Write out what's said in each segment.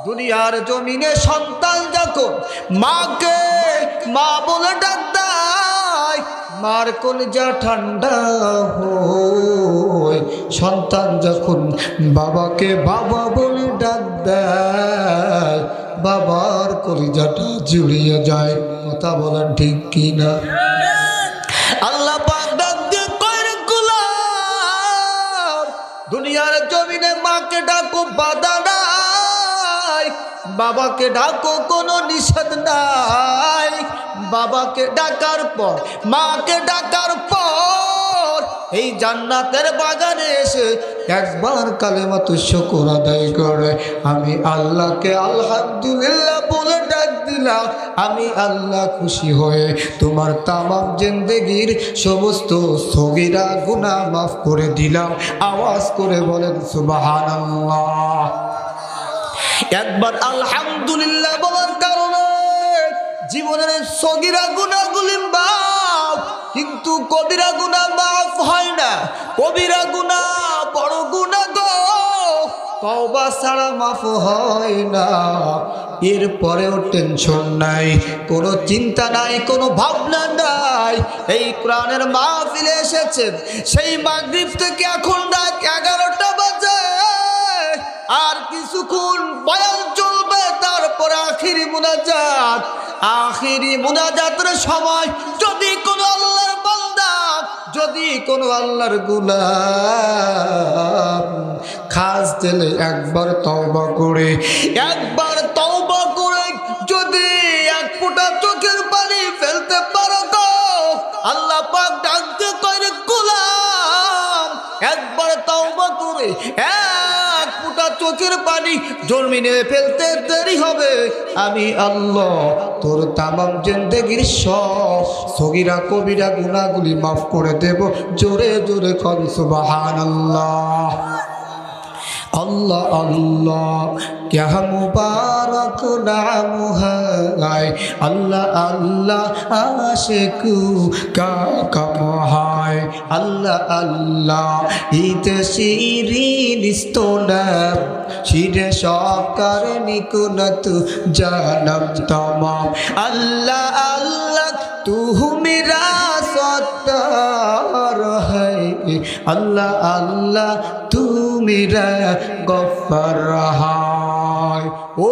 দুনিয়ার জমিনে সন্তান যখন মাকে মা বলে ডাক দেয়, মার কলিজা ঠান্ডা হয়। সন্তান যখন বাবাকে বাবা বলে ডাক দেয়, বাবার কলিজাটা জুড়িয়ে যায়। কথা বলেন ঠিক কিনা? আল্লাহ পাক ডাক দিয়ে কয়, গোলাম দুনিয়ার জমিনে মাকে ডাকো, বাধা নাই। বাবাকে ডাকো, কোনো নিষেধ নাই। বাবাকে ডাকার পর, মাকে ডাকার পর এই জান্নাতের বাগানে এসে একবার কালেমাতুশ শুকর আদায় করে আমি আল্লাহকে আলহামদুলিল্লাহ বলে ডাক দিলাম, আমি আল্লাহ খুশি হয়ে তোমার তামাম জিন্দেগির সমস্ত সগীরা গুনাহ মাফ করে দিলাম। আওয়াজ করে বলেন সুবহানাল্লাহ। একবার আলহামদুলিল্লাহ বলার কারণে জীবনের সগীরা গুনাহগুলি মাফ, কিন্তু কবিরা গুনাহ মাফ হয় না। কবিরা গুনাহ বড় গুনাহ গো, তওবা ছাড়া মাফ হয় না। এরপরেও টেনশন নাই, কোনো চিন্তা নাই, কোনো ভাবনা নাই। এই কোরআনের মাহফিলে এসেছেন, সেই মাগরিব থেকে এখন রাত 11টা বাজে, আর কিছুক্ষণ বয়ান চলবে, তারপরে আখিরি মুনাজাত। আখিরি মুনাজাতের সময় যদি কোনো আল্লাহর বান্দা, যদি কোনো আল্লাহর গোলাম খাস দিলে একবার তওবা করে, একবার তওবা করে যদি এক ফোঁটা চোখের পানি ফেলতে পারো তো আল্লাহ পাক ডাকতে কয়, গোলাম একবার তওবা করে এক ফোঁটা চোখের পানি জমিনে ফেলতে দেরি হবে, আমি আল্লাহ তোর তামাম জিন্দেগির সব সগীরা কবিরা গুনাহগুলি মাফ করে দেব। জোরে জোরে কন সুবহানাল্লাহ। अल्लाह अल्लाह क्या मुबारक नाम है, अल्लाह अल्लाह आशिकू का कम है। अल्लाह अल्लाह ईद शिरीन स्तोनम शिरे शौकर निकुनत जानम तमाम। अल्लाह अल्लाह तू मेरा सत्तार है, अल्लाह अल्लाह तू मेरा गफ्फार है। ও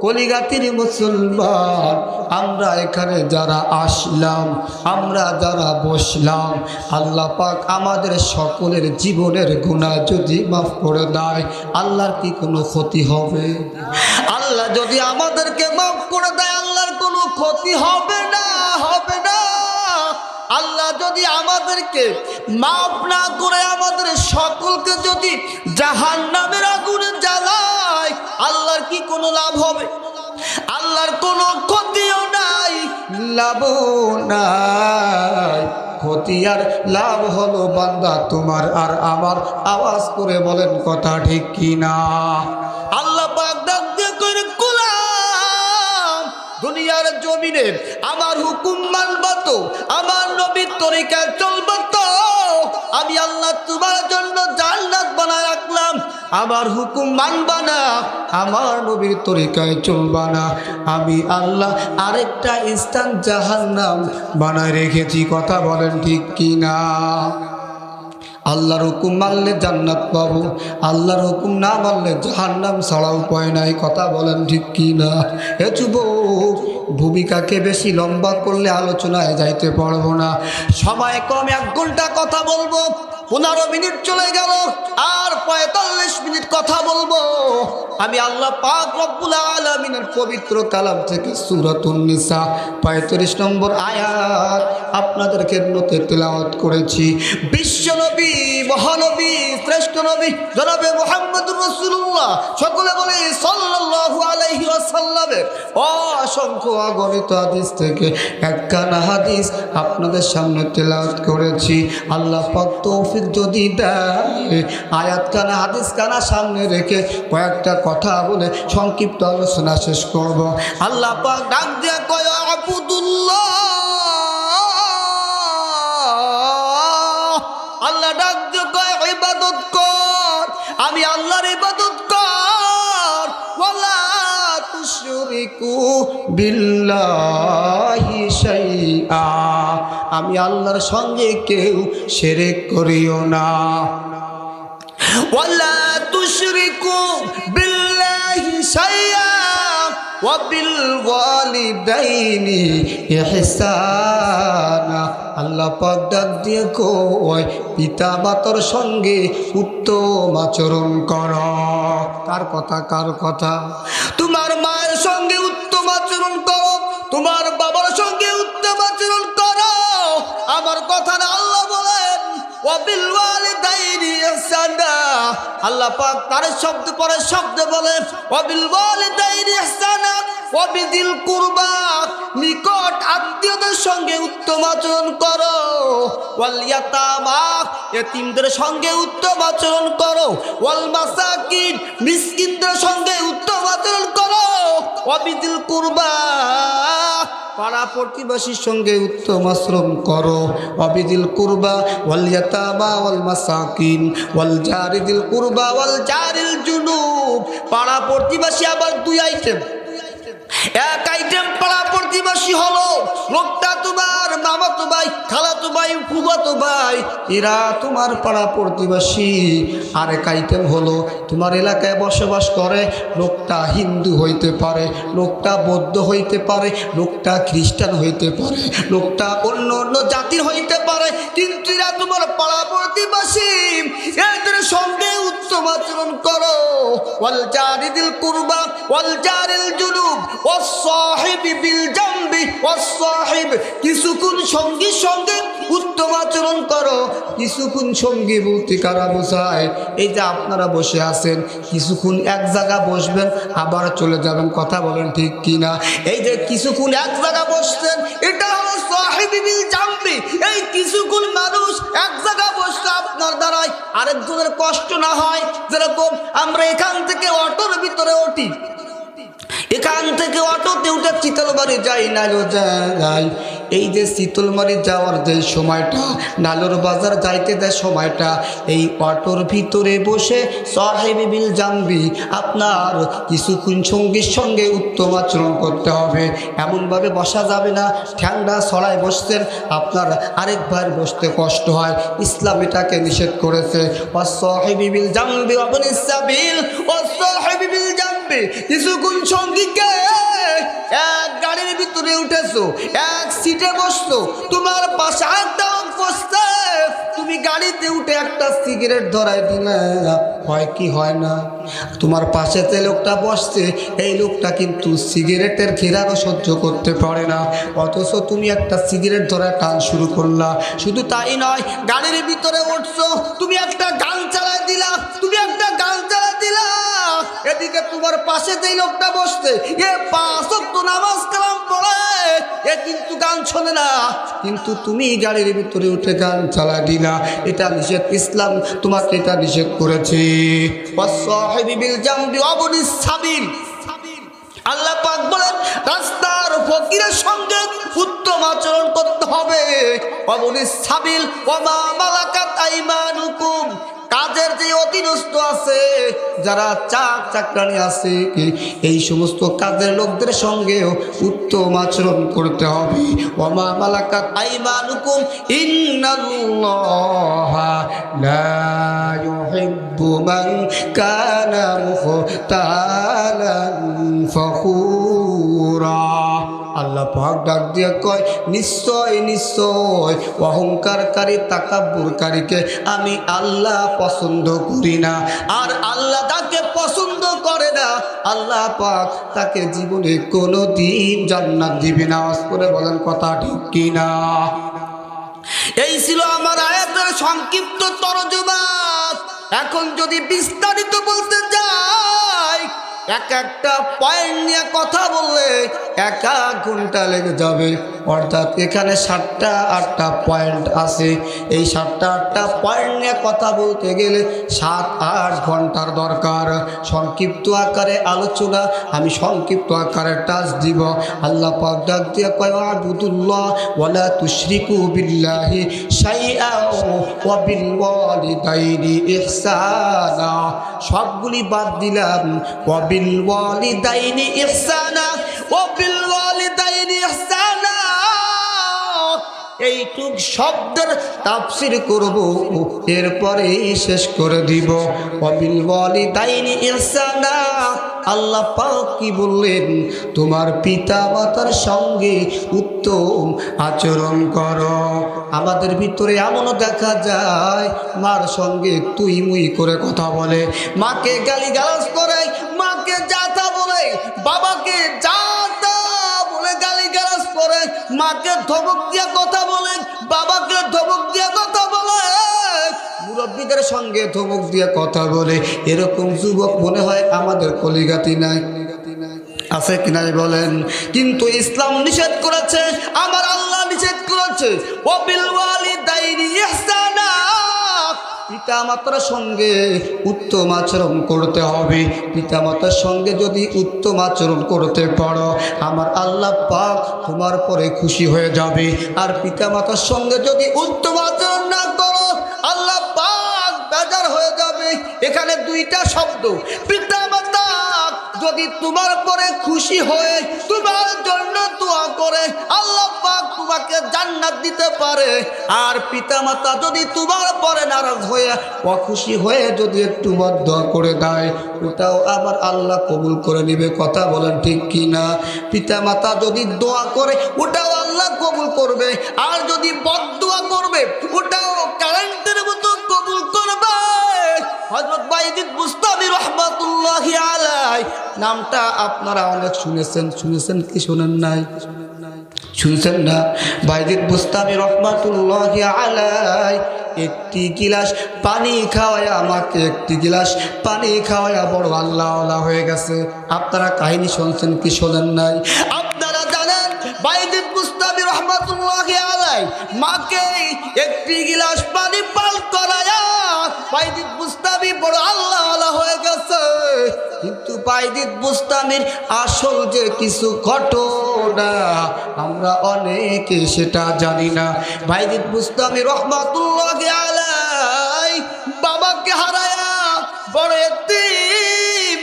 কলিগাতির মুসলমান, আমরা এখানে যারা আসলাম, আমরা যারা বসলাম, আল্লাহ পাক আমাদের সকলের জীবনের গুনাহ যদি মাফ করে দেয়, আল্লাহর কি কোনো ক্ষতি হবে? আল্লাহ যদি আমাদেরকে মাফ করে দেয়, আল্লাহর কোনো ক্ষতি হবে না, হবে না। আল্লাহ যদি আমাদেরকে মাফ না করে আমাদের সকলকে যদি জাহান্নামের আগুনে জ্বালায়, আল্লাহর কি কোনো লাভ হবে? আল্লাহর কোনো ক্ষতিও নাই, লাভও নাই। ক্ষতি আর লাভ হলো বান্দা তোমার আর আমার। আওয়াজ করে বলেন কথা ঠিক কিনা? আল্লাহ পাক ডাক দিয়ে কইরে, গোলাম দুনিয়ার জমিনে আমার হুকুম মানবা তো, আমার নবীর তরিকায় চলবা তো, আমি আল্লাহ তোমার জন্য জান্নাত বানায় রাখলাম। আমার হুকুম মানবা না, আমার নবীর তরিকায় চলবা না, আমি আল্লাহ আরেকটা স্থান জাহান্নাম বানায় রেখেছি। কথা বলেন ঠিক কিনা? আল্লাহর হুকুম মানলে জান্নাত পাবো, আল্লাহর হুকুম না মানলে জাহান্নাম ছাড়া উপায় নাই। কথা বলেন ঠিক কিনা? এ যুবক, ভূমিকাকে বেশি লম্বা করলে আলোচনায় যাইতে পারবো না, সময় কম, 1 ঘন্টা কথা বলবো, 15 মিনিট চলে গেল, আর 45 মিনিট কথা বলবো। আমি আল্লাহ পাক রব্বুল আলামিনের পবিত্র কালাম থেকে সূরাতুন নিসা 35 নম্বর আয়াত আপনাদের খেদমতে তেলাওয়াত করেছি। বিশ্বনবী, মহানবী, শ্রেষ্ঠ নবী জনাবে মুহাম্মদুর রাসূলুল্লাহ, সকলে বলে সাল্লাল্লাহু আলাইহি ওয়াসাল্লামের অসংখ্য অগণিত হাদিস থেকে একখানা হাদিস আপনাদের সামনে তেলাওয়াত করেছি। আল্লাহ পাক তৌফিক যদি দেয়, আয়াতখানা হাদিসখানা সামনে রেখে কয়েকটা কথা বলে সংক্ষিপ্ত আলোচনা শেষ করব। আল্লাহ পাক ডাক দিয়ে কয়, আবুদুল্লাহ, আল্লাহ ডাক দিয়ে কয়, ইবাদত কর, আমি আল্লাহর ইবাদত কর, ওয়ালা তুশরিকু বিল্লাহি শাইআ, আমি আল্লাহর সঙ্গে কেউ শিরক করিও না। ওয়ালা তুশরিকু বিল্লাহি শাইআ ওয়া বিল ওয়ালিদাইনি ইহসানা। আল্লাহ পাক ডাক দিয়ে কয় পিতা মাতার সঙ্গে উত্তম আচরণ করো। কার কথা? কার কথা? তোমার মায়ের সঙ্গে উত্তম আচরণ করো, তোমার বাবার সঙ্গে উত্তম আচরণ করো। আমার কথা না, আল্লাহ বলেন ওয়াবিল ওয়ালিদাইনি ইহসানা। আল্লাহ পাক তার শব্দ পরে শব্দ বলেন ওয়াবিল ওয়ালিদাইনি ইহসানা ওয়াবিদিল কুরবা, নিকট আত্মীয়দের সঙ্গে উত্তম আচরণ করো। ওয়াল ইয়াতামা, এতিমদের সঙ্গে উত্তম আচরণ করো। ওয়াল মাসাকিন, মিসকিনদের সঙ্গে উত্তম আচরণ করো। ওয়াবিদিল কুরবা, পাড়া প্রতিবেশীর সঙ্গে উত্তম আচরণ করো। ওয়াবিদিল কুরবা ওয়াল ইয়াতামা ওয়াল মাসাকিন ওয়াল জারিদিল কুরবা ওয়াল জারিল জুনুব। পাড়া প্রতিবেশী আবার দুই আইটেম। এক আইটেম পাড়া প্রতিবেশী হলো লোকটা তোমার মামাতো ভাই, খালাতো ভাই, ফুফাতো ভাই, এরা তোমার পাড়া প্রতিবেশী। আরেক আইটেম হলো তোমার এলাকায় বসবাস করে লোকটা হিন্দু হইতে পারে, লোকটা বৌদ্ধ হইতে পারে, লোকটা খ্রিস্টান হইতে পারে, লোকটা অন্য অন্য জাতির হইতে পারে, কিন্তু এরা তোমার পাড়া প্রতিবেশী। এদের সঙ্গে উত্তম আচরণ করো। ওয়াল জারিদিল কুরবা ওয়াল জারিল জুনুব ওয়াস সাহিবি বিল জামবি ওয়াস সাহিব, কিছুক্ষণ সঙ্গীর সঙ্গে উত্তম আচরণ করো। কিছুক্ষণ সঙ্গী বলতে কারা বোঝায়? এই যে আপনারা বসে আছেন, কিছুক্ষণ এক জায়গা বসবেন আবার চলে যাবেন, কথা বলেন ঠিক কিনা? এই যে কিছুক্ষণ এক জায়গা বসছেন, এটা হলো সাহিবি বিল জামবি। এই কিছুক্ষণ মানুষ এক জায়গা বসলে আপনার দ্বারাই আরেকজনের কষ্ট না হয়। যেরকম আমরা এখান থেকে অটোর ভিতরে উঠি, এখান থেকে অটোতে উঠে চিতলমারি যাই, নাইলো যাই। এই যে চিতলমারি যাওয়ার যে সময়টা, নালোর বাজার যাইতে যে সময়টা, এই অটোর ভিতরে বসে সাহিবি বিল জামবি আপনার কিছুক্ষণ সঙ্গীর সঙ্গে উত্তম আচরণ করতে হবে। এমনভাবে বসা যাবে না ঠ্যাংটা ছড়ায় বসছেন, আপনার আরেকবার বসতে কষ্ট হয়। ইসলাম এটাকে নিষেধ করেছে। সাহিবি বিল জামবি ওয়াবনিস সাবিল সাহিবি বিল জামবি। কিছুক্ষণ সঙ্গীকে এক গাড়ির ভিতরে উঠেছো, এক সিটে বসছো, তোমার পাশে আরেকটা বসছে, তুমি গাড়িতে উঠে একটা সিগারেট ধরাই দিলে হয় কি হয় না? তোমার পাশে যে লোকটা বসছে এই লোকটা কিন্তু সিগারেটের ঘেরানো সহ্য করতে পারে না, অথচ তুমি একটা সিগারেট ধরা টান শুরু করলা। শুধু তাই নয়, গাড়ির ভিতরে উঠছো, তুমি একটা গান চালাই দিলা, তুমি একটা গান চালাই দিলা। এদিকে তোমার পাশে যেই লোকটা বসছে এ 5 ওয়াক্ত নামাজ কালাম পড়ে, এ কিন্তু গান শোনে না, কিন্তু তুমি গাড়ির ভিতরে উঠে গান চালা দিলা। এটা নিষেধ, ইসলাম তোমাকে এটা নিষেধ করেছে। ওয়াসসাহিবি বিল জামবি ওয়াবনিস সাবিল। আল্লাহ পাক বলেন রাস্তার ফকিরের সঙ্গে উত্তম আচরণ করতে হবে। ওয়াবনিস সাবিল ওয়া মা মালাকাত আইমানুকুম, কাজের যে অধীনস্থ আছে, যারা চাকরানি আছে, এই সমস্ত কাজের লোকদের সঙ্গেও উত্তম আচরণ করতে হবে। ওমা মালাকাত আইমানুকুম ইন্নাল্লাহা লা ইউহিব্বু মান কানা মুখতালান ফখুরা। আল্লাহ পাক ডাক দিয়ে কয় নিশ্চয় নিশ্চয় অহংকারকারী তাকাব্বুরকারীকে আমি আল্লাহ পছন্দ করি না। আর আল্লাহ তাকে পছন্দ করে না, আল্লাহ পাক তাকে জীবনে কোনো দিন জান্নাত দিবে না। আওয়াজ করে বলেন কথা ঠিক কিনা? এই ছিল আমার আয়াতের সংক্ষিপ্ত তরজমা। এখন যদি বিস্তারিত বলতে যাই, এক একটা পয়েন্ট নিয়ে কথা বললে 1 ঘন্টা লেগে যাবে। অর্থাৎ এখানে 7টা 8টা পয়েন্ট আছে। এই 7টা 8টা পয়েন্ট নিয়ে কথা বলতে গেলে 7-8 ঘন্টার দরকার। সংক্ষিপ্ত আকারে আলোচনা, আমি সংক্ষিপ্ত আকারে টাচ দিব। আল্লাহ পাক ডাক দিয়ে কয় আবুদুল্লাহ ওয়ালা তুশরিকু বিল্লাহি শাইআ ওয়া বিল ওয়ালিদাইনি ইহসানা। সবগুলি বাদ দিলাম। ওয়া বিল ওয়ালিদাইনি ইহসানা ও বিল ওয়ালিদাইনি ইহসানা। এইটুক শব্দের তাফসীর করব, এরপরে শেষ করে দিব। ওয়াবিল ওয়ালিদাইনি ইহসানা, আল্লাহ পাক কি বললেন? তোমার পিতা মাতার সঙ্গে উত্তম আচরণ করো। আমাদের ভিতরে এমনও দেখা যায় মার সঙ্গে তুই মুই করে কথা বলে, মাকে গালিগালাজ করে, মাকে জাতা বলে, বাবাকে জাতা বলে গালিগালাজ করে, মাকে ধমক দিয়ে কথা বলে, বাবাকে ধমক দিয়ে কথা বলে, মুরব্বীদের সঙ্গে ধমক দিয়ে কথা বলে। এরকম যুবক মনে হয় আমাদের কলিগাতি নাই, আছে কি নাই বলেন? কিন্তু ইসলাম নিষেধ করেছে, আমার আল্লাহ নিষেধ করেছে, ওয়াবিল ওয়ালিদাইনি ইহসানা, পিতা মাতার সঙ্গে উত্তম আচরণ করতে হবে। পিতা মাতার সঙ্গে যদি উত্তম আচরণ করতে পারো, আমার আল্লাহ পাক তোমার পরে খুশি হয়ে যাবে। আর পিতা মাতার সঙ্গে যদি উত্তম আচরণ না করো, আল্লাহ পাক বেজার হয়ে যাবে। এখানে দুইটা শব্দ, পিতা মাতা যদি তোমার পরে খুশি হয়ে তোমার জন্য দোয়া করে, আল্লাহ পাক তোমাকে জান্নাত দিতে পারে। আর পিতামাতা যদি তোমার পরে নারাজ হয়ে অখুশি হয়ে যদি একটু বদদোয়া করে দেয়, ওটাও আবার আল্লাহ কবুল করে নেবে। কথা বলেন ঠিক কি না? পিতামাতা যদি দোয়া করে, ওটাও আল্লাহ কবুল করবে। আর যদি বদদোয়া করবে, ওটাও কারেন্টের মতো কবুল করবে। হযরত বাইজিদ বুস্তামি রাহমাতুল্লাহি আলাইহি নামটা আপনারা অনেক শুনেছেন কি শোনেন নাই? শুনছেন না? বাইজিদ বুস্তামি রাহমাতুল্লাহি আলাইহি একটি গিলাস পানি খাওয়ায়, আমাকে একটি গিলাস পানি খাওয়ায়া বড় আল্লাহওয়ালা হয়ে গেছে। আপনারা কাহিনী শুনছেন কি শোনেন নাই? আপনারা জানেন বাইজিদ বুস্তামি রাহমাতুল্লাহি আলাইহি মাকে একটি গিলাস পানি পান করায়া বাইজিদ বুস্তামি বড় আল্লাহওয়ালা হয়ে গেছে। কিন্তু বাইজিদ বুস্তামির আসল যে কিছু ঘটনা আমরা অনেকে সেটা জানি না। বাইজিদ বুস্তামি রাহমাতুল্লাহি আলাইহি বাবাকে হারায়া বড় এতিম।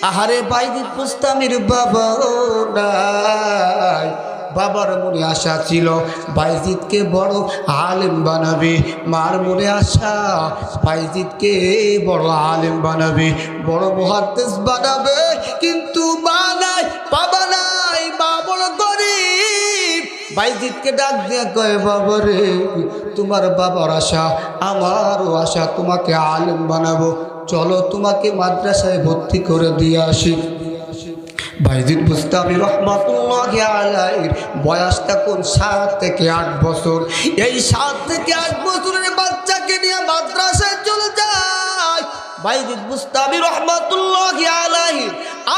আহারে বাইজিদ বুস্তামির বাবা নাই। বাবার মনে আশা ছিল বাইজিদকে বড় আলেম বানাবে, মার মনে আশা বাইজিদকে বড় আলেম বানাবে, বড় মুহাদ্দিস বানাবে। কিন্তু মা নাই, বাবা নাই, মা বড় গরিব। বাইজিদকে ডাক দিয়ে কয়, বাবা রে, তোমার বাবার আশা আমারও আশা, তোমাকে আলেম বানাবো, চলো তোমাকে মাদ্রাসায় ভর্তি করে দিয়ে আসি। বাইজিদ বুস্তামি রাহমাতুল্লাহি আলাইহির বয়স তখন 7 থেকে 8 বছর। এই 7 থেকে 8 বছরের বাচ্চাকে নিয়ে মাদ্রাসায় চলে যায় বাইজিদ বুস্তামি রাহমাতুল্লাহি আলাইহি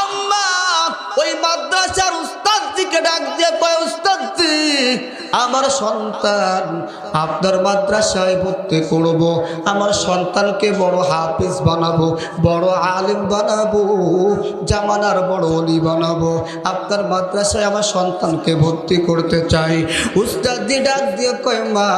আম্মা। ওই মাদ্রাসার উস্তাদজিকে ডাক দিয়ে কয়, উস্তাদজি, আমার সন্তান আপনার মাদ্রাসায় ভর্তি করব, আমার সন্তানকে বড় হাফিজ বানাবো, বড় আলেম বানাবো, জামানার বড় ওলি বানাবো। আপনার মাদ্রাসায় আমার সন্তানকে ভর্তি করতে চাই। উস্তাদজি ডাক দিয়ে কয়, মা,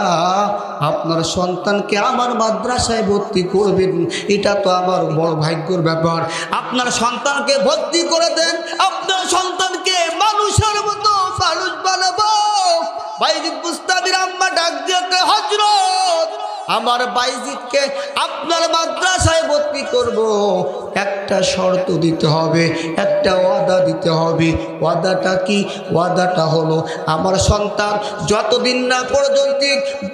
আপনার সন্তানকে আমার মাদ্রাসায় ভর্তি করবেন, এটা তো আমার বড় ভাগ্যের ব্যাপার। আপনার সন্তানকে ভর্তি করে দেন, আপনার সন্তানকে মানুষের মতো মানুষ বানাবো। বাইজিদ বুস্তামির আম্মা ডাক দিয়ে কয়, হযরত, আমার বাইজিদকে আপনার মাদ্রাসায় ভর্তি করব, একটা শর্ত দিতে হবে, একটা ওয়াদা দিতে হবে। ওয়াদাটা কি? ওয়াদাটা হলো আমার সন্তান যতদিন না পর্যন্ত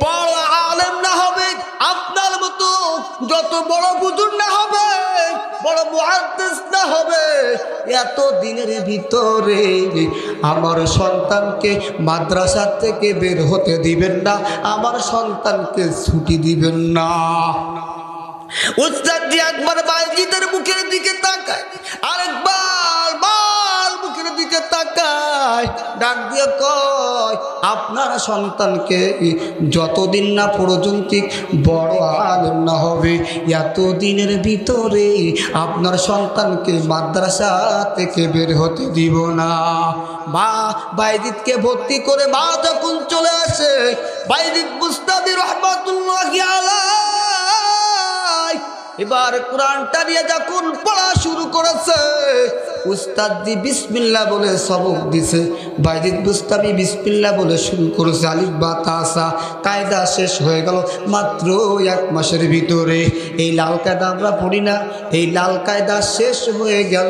বড় আলেম না হবে, আপনার মতো যত বড় বুজুর্গ না হবে, বড় মুহাদ্দিস না হবে, এত দিনের ভিতরে আমার সন্তানকে মাদ্রাসা থেকে বের হতে দিবেন না, আমার সন্তানকে ছুটি দিবেন না। উস্তাদজি একবার বাইজিদের মুখের দিকে তাকায়, আরেকবার বাল মুখের দিকে তাকায়, ডাক দিয়ে কয়, আপনার সন্তানকে যতদিন না পর্যন্ত বড় আলেম না হবে, এত দিনের ভিতরে আপনার সন্তানকে মাদ্রাসা থেকে বের হতে দিব না। মা বাইজিদকে ভর্তি করে মা যখন চলে আসে, বাইজিদ বুস্তামি রাহমাতুল্লাহি আলাইহি এবার কোরআনটা নিয়ে যখন পড়া শুরু করেছে, উস্তাদ জি বিসমিল্লাহ বলে সবক দিছে। বাইজিদ বুস্তামি বিসমিল্লাহ বলে শুরু করেছে, আলিফ বা তা সা। কায়দা শেষ হয়ে গেল মাত্র 1 মাসের ভিতরে। এই লাল কায়দা আমরা পড়ি না, এই লাল কায়দা শেষ হয়ে গেল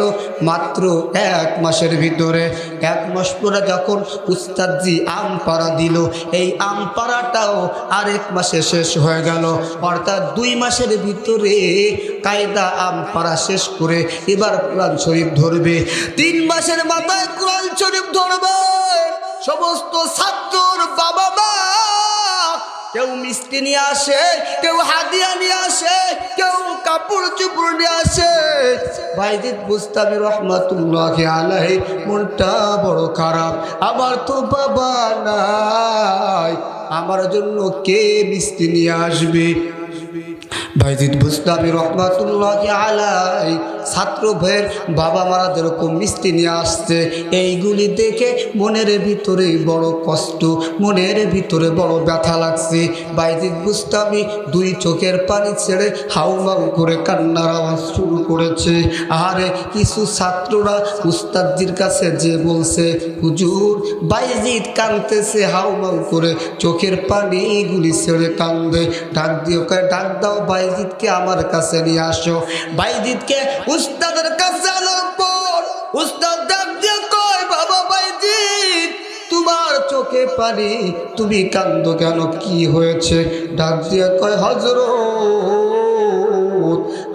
মাত্র 1 মাসের ভিতরে। 1 মাস পরে যখন উস্তাদ জি আম পাড়া দিল, এই আম পাড়াটাও আর 1 মাসে শেষ হয়ে গেল। অর্থাৎ 2 মাসের ভিতরে কায়দা আম পাড়া শেষ করে এবার কোরআন শরীফ ধরবে। 3 মাসের মাথায় কোরআন শরীফ ধরবে। সমস্ত ছাত্রর বাবা মা কেউ মিষ্টি নিয়ে আসে, কেউ হাদিয়া নিয়ে আসে, কেউ কাপড় চোপড় নিয়ে আসে। বাইজিদ বুস্তামি রহমাতুল্লাহি আলাইহি মনটা বড় খারাপ, আমার তো বাবা নাই, আমার জন্য কে মিষ্টি নিয়ে আসবে? বাইজিদ বুস্তামি রহমাতুল্লাহি আলাইহি ছাত্র ভাইয়ের বাবা মারা যেরকম মিষ্টি নিয়ে আসছে, এইগুলি দেখে মনের ভিতরে বড় কষ্ট, মনের ভিতরে বড় ব্যথা লাগছে। বাইজিদ বুস্তামি 2 চোখের পানি ছেড়ে হাউমাউ করে কান্নার আওয়াজ শুরু করেছে। আরে কিছু ছাত্ররা উস্তাদজির কাছে যে বলছে, হুজুর বাইজিদ কাঁদতেছে, হাউমাউ করে চোখের পানিগুলি ছেড়ে কান্দে। ডাক দিও, ডাক দাও বাইজিদকে আমার কাছে নিয়ে আসো। বাইজিদকে উস্তাদের কাছে আনার পর উস্তাদ ডাক দিয়ে কয়, বাবা বাইজিদ তোমার চোখে পানি, তুমি কান্দো কেন, কি হয়েছে? ডাক দিয়ে কয়, হযরত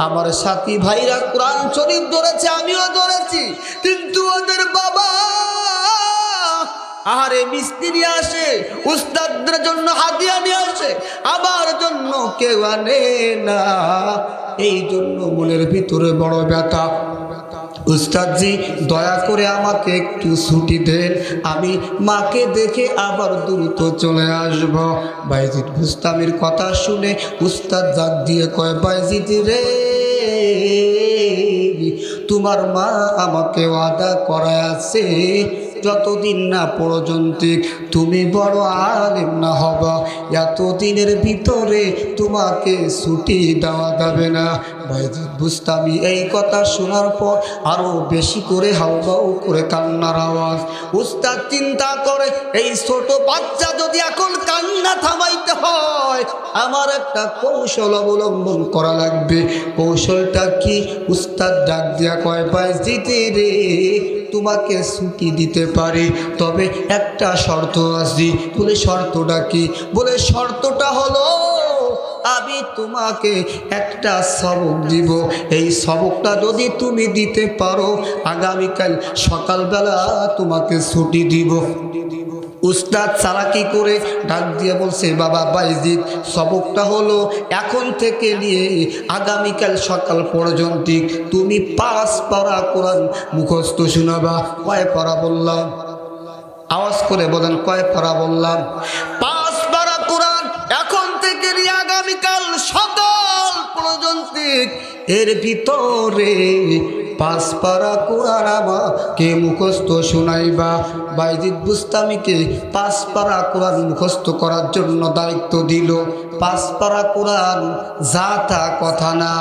আমার সাথী ভাইরা কোরআন শরীফ ধরেছে, আমিও ধরেছি, কিন্তু ওদের বাবা আহারে মিষ্টি নিয়ে আসে, উস্তাদদের জন্য হাদিয়া নিয়ে আসে, আমার জন্য কেউ আনে না, এই জন্য মনের ভিতরে বড় ব্যথা। উস্তাদজি দয়া করে আমাকে একটু ছুটি দেন, আমি মাকে দেখে আবার দ্রুত চলে আসব। বাইজিদ বুস্তামির কথা শুনে উস্তাদ ডাক দিয়ে কয়, বাইজিদ রে, তোমার মা আমাকে ওয়াদা করায় আছে, যতদিন না পর্যন্ত তুমি বড় আলেম না হবা, এতদিনের ভিতরে তোমাকে ছুটি দেওয়া যাবে না। বাইজিদ বুস্তামি এই কথা শোনার পর আরো বেশি করে হাউমাউ করে কান্নার আওয়াজ। উস্তাদ চিন্তা করে, এই ছোট বাচ্চা যদি এখন কান্না থামাইতে হয়, আমার একটা কৌশল অবলম্বন করা লাগবে। কৌশলটা কি? উস্তাদ ডাক দিয়া কয়, বাইজিদ রে, তোমাকে ছুটি দিতে পারি, তবে একটা শর্ত আছে। বলে শর্তটা কি? বলে শর্তটা হলো আমি তোমাকে একটা সবক দিব, এই সবকটা যদি তুমি দিতে পারো, আগামীকাল সকালবেলা তোমাকে ছুটি দিব। উস্তাদ চালাকি করে ডাক দিয়ে বলছে, বাবা বাইজিদ, সবকটা হলো এখন থেকে নিয়ে আগামীকাল সকাল পর্যন্ত তুমি 5 পারা কোরআন মুখস্থ শোনাবা। কয় পারা বললাম? আওয়াজ করে বলেন, কয় পারা বললাম? 5 পারা কোরআন এখন থেকে নিয়ে আগামীকাল সকাল পর্যন্ত, এর ভিতরে 5 পারা কোরআন আমাকে মুখস্থ শোনাইবা। বাইজিদ বুস্তামিকে 5 পারা কোরআন মুখস্থ করার জন্য দায়িত্ব দিল। 5 পারা কোরআন যা তা কথা না,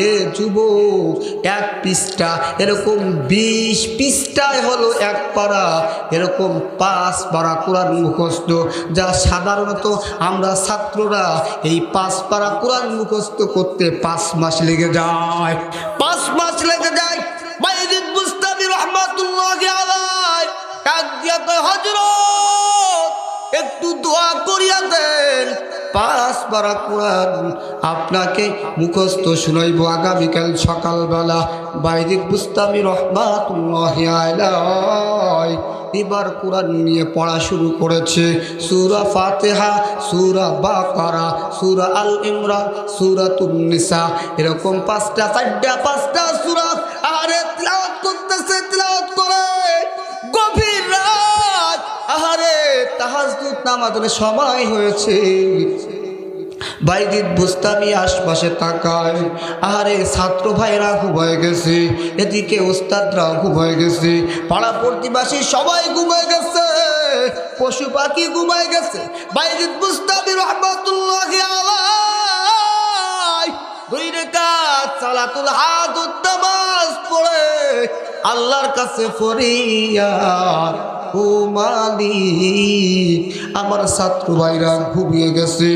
এ যুবক 1 পৃষ্ঠা, এরকম 20 পৃষ্ঠায় হলো 1 পারা, এরকম 5 পারা কোরআন মুখস্থ, যা সাধারণত আমরা ছাত্ররা এই 5 পারা কোরআন মুখস্থ করতে 5 মাস লেগে যায়, 5 মাস লেগে যায়। বাইজিদ বুস্তামি রহমাতুল্লাহি আলাইহি ডাক দিয়া কয়, হযরত একটু দোয়া করিয়া দেন, 5 পারা কোরআন আপনাকে মুখস্থ শুনাইব আগামীকাল সকালবেলা। বাইজিদ বুস্তামি রহমাতুল্লাহি আলাইহি এবার কোরআন নিয়ে পড়া শুরু করেছে। সূরা ফাতিহা, সূরা বাকারা, সূরা আল ইমরান, সূরাতুন নিসা, এরকম 5টা 5টা সূরা আরে তিলাওয়াত করতেছে, তিলাওয়াত করে গভীর রাত, আহারে তাহাজ্জুদ নামাজের সময় হয়েছে। বাইজিদ বুস্তামি আশপাশে তাকায়, আরে ছাত্র ভাইরা ঘুমায় গেছে, এদিকে ওস্তাদরা ঘুমায় গেছে, পাড়া প্রতিবাসী সবাই ঘুমায় গেছে, পশু পাখি ঘুমায় গেছে। বাইজিদ বুস্তামি রহমাতুল্লাহি আলাইহি 2 রাকাত সালাতুল হাজত নামাজ পড়ে আল্লাহর কাছে ফরিয়াদ, ও মালিক আমার ছাত্র ভাইরা ঘুমিয়ে গেছে,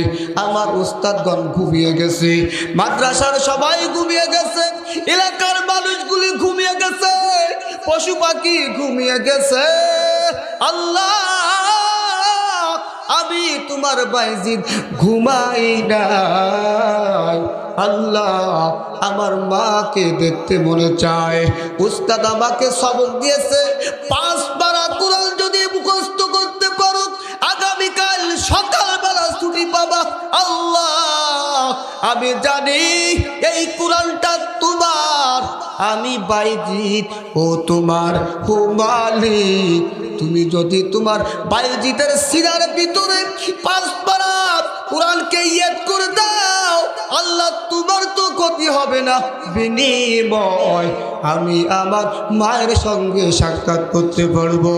আমার উস্তাদগণ ঘুমিয়ে গেছে, মাদ্রাসার সবাই ঘুমিয়ে গেছে, এলাকার মানুষগুলি ঘুমিয়ে গেছে, পশু পাখি ঘুমিয়ে গেছে। আল্লাহ আমি তোমার বাইজিদ ঘুমাই নাই। আল্লাহ আমার মাকে দেখতে মনে চায়। উস্তাদ আমাকে সবক দিয়েছে 5 পারা কোরআন যদি মুখস্থ করতে পারো আগামীকাল সকালবেলা ছুটি পাবা। আল্লাহ আমি জানি এই কোরআনটা তোমার, আমি বাইজিদ ও তোমার ও মালিক। তুমি যদি তোমার বাইজিদের সিনার ভিতরে 5 পারা কোরআনকে ইয়াদ করে দাও, আল্লাহ তোমার তো ক্ষতি হবে না, বিনিময় আমি আমার মায়ের সঙ্গে সাক্ষাৎ করতে পারবো।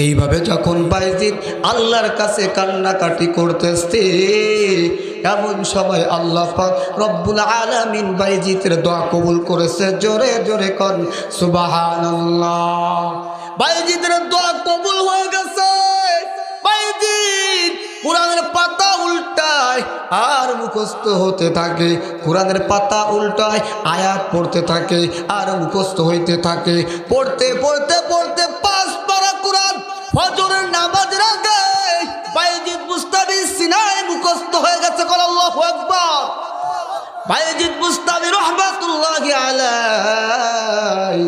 এইভাবে যখন বাইজিদ আল্লাহর কাছে কান্নাকাটি করতেছে, এমন সময় আল্লাহ পাক রব্বুল আলামিন বাইজিদের দোয়া কবুল করেছে। জোরে জোরে কোন সুবহানাল্লাহ। বাইজিদের দোয়া কবুল হয়ে গেছে। বাইজিদ কোরআনের পাতা উল্টায় আর মুখস্থ হতে থাকে, কোরআনের পাতা উল্টায় আয়াত পড়তে থাকে আর মুখস্থ হইতে থাকে। পড়তে পড়তে পড়তে 5 পারা কোরআন ফজরের নামাজের আগে বাইজিদ বুস্তামি সিনায় মুখস্থ হয়ে গেছে। আল্লাহু আকবার। বাইজিদ বুস্তামি রাহমাতুল্লাহি আলাইহি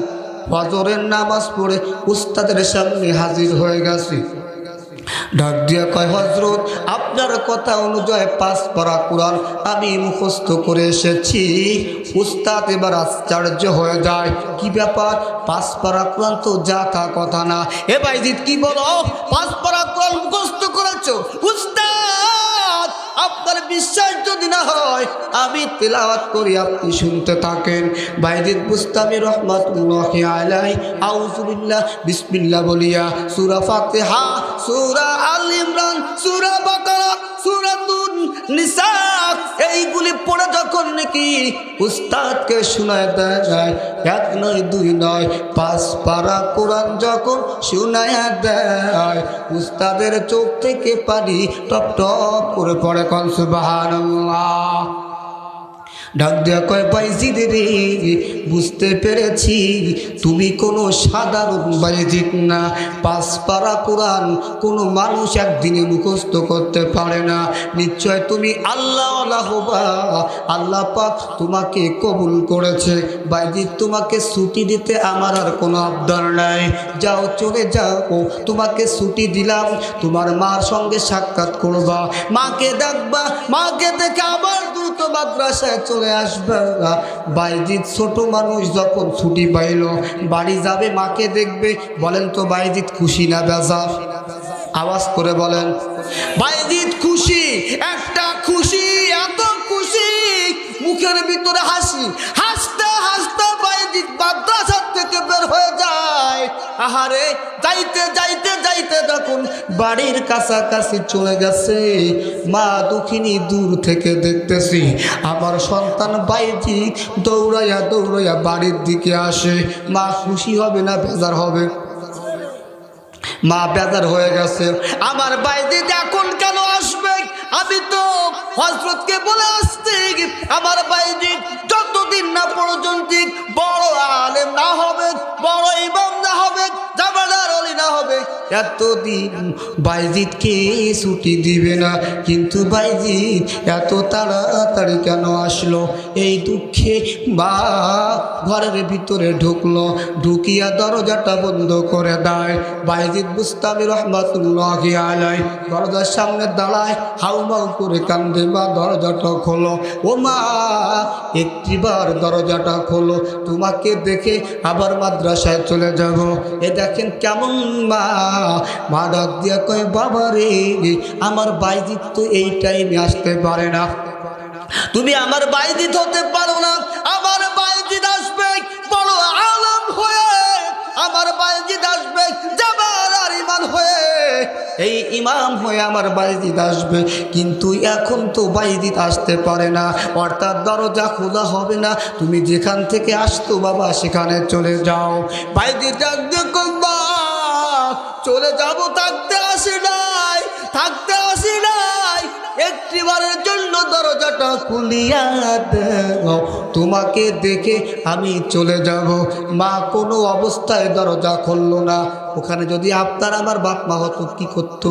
ফজরের নামাজ পড়ে উস্তাদের সামনে হাজির হয়ে গেছে। ডাক দিয়া কয়, হযরত আপনার কথা অনুযায়ী 5 পারা কোরআন আমি মুখস্থ করে এসেছি। উস্তাদ এবার আশ্চর্য হয়ে যায়, কি ব্যাপার 5 পারা কোরআন তো যা তা কথা না। এ বাইজিদ কি বলো 5 পারা কোরআন মুখস্থ করেছো? উস্তাদ আপনার বিশ্বাস যদি না হয় আমি তেলাওয়াত করি, আপনি শুনতে থাকেন। বাইজিদ বুস্তামি রহমাতুল্লাহি আলাইহি আউযু বিল্লাহ বিসমিল্লাহ বলিয়া সূরা ফাতিহা, সূরা আল ইমরান, সূরা বাকারা, সূরাতুন নিসা এইগুলি পড়ে যখন নাকি উস্তাদকে শোনায় দেয়, 1 নয় 2 নয় 5 পারা কোরআন যখন শোনায় দেয়, উস্তাদের চোখ থেকে পানি টপ টপ করে পড়ে। কোন সুবহানাল্লাহ। ডাক দেয়া কয়, বাইজিদ রে বুঝতে পেরেছি তুমি কোনো সাধারণ বাইজিদ না। 5 পারা কোরআন কোনো মানুষ একদিনে মুখস্থ করতে পারে না। নিশ্চয় তুমি আল্লাহওয়ালা হবা, আল্লাহ পাক তোমাকে কবুল করেছে। বাইজিদ তোমাকে ছুটি দিতে আমার আর কোনো আবদার নাই, যাও চলে যাও, তোমাকে ছুটি দিলাম। তোমার মার সঙ্গে সাক্ষাৎ করবা, মাকে দেখবা, মাকে দেখে আবার দ্রুত মাদ্রাসায় চলে আসবে। বাইজিদ ছোট মানুষ যখন ছুটি পাইল বাড়ি যাবে, মাকে দেখবে। বলেন তো বাইজিদ খুশি না বেজার? আওয়াজ করে বলেন। বাইজিদ খুশি, একটা খুশি, এত খুশি মুখের ভিতরে হাসি। হাসতে হাসতে বাইজিদ মাদ্রাসা থেকে বের হয়ে যায়। আহারে যাইতে যাইতে যাইতে যখন বাড়ির কাছাকাছি চলে গেছে, মা দুঃখিনী দূর থেকে দেখতেছি আমার সন্তান বাইজিদ দৌড়াইয়া দৌড়াইয়া বাড়ির দিকে আসে। মা খুশি হবে না বেজার হবে? মা বেজার হয়ে গেছে, আমার বাইজিদ এখন কেন আসবে? আমি তো হযরতকে বলে আসছি আমার বাইজিদ যতদিন না পর্যন্ত বড় আলেম না হবে, বড় ইমাম না হবে, জামানার ওলি না হবে, এতদিন বাইজিদকে ছুটি দিবে না। কিন্তু বাইজিদ এত তাড়াতাড়ি কেন আসলো? এই দুঃখে মা ঘরের ভিতরে ঢুকলো, ঢুকিয়া দরজাটা বন্ধ করে দেয়। বাইজিদ বুস্তামি রহমাতুল্লাহি আলাইহি দরজার সামনে দাঁড়ায়, হাউমাউ করে কান্দে, মা দরজাটা খোলো, ও মা একটিবার দরজাটা খোলো, তোমাকে দেখে আবার মাদ্রাসায় চলে যাব। এ দেখেন কেমন মা। মা ডাক দিয়া কয়, বাবা রে আমার বাইজিদ তো এই টাইমে আসতে পারে না, তুমি আমার বাইজিদ হতে পারো না। আমার বাইজিদ আসবে বড় আলেম হয়ে, আমার বাইজিদ আসবে জামাল আর ইমান হয়ে। এই ইমাম হয়ে আমার বাইজিদ আসবে, কিন্তু এখন তো বাইজিদ আসতে পারে না, অর্থাৎ দরজা খোলা হবে না, তুমি যেখান থেকে আসতো বাবা সেখানে চলে যাও। বাইজিদ ডাক দিয়ে কইবা চলে যাব, থাকতে আসি নাই, থাকতে আসি নাই, একটিবারের জন্য দরজাটা খুলিয়া দাও, তোমাকে দেখে আমি চলে যাব। মা কোনো অবস্থায় দরজা খুললো না। ওখানে যদি আপনার আমার বাপ মা হতো কি করতো?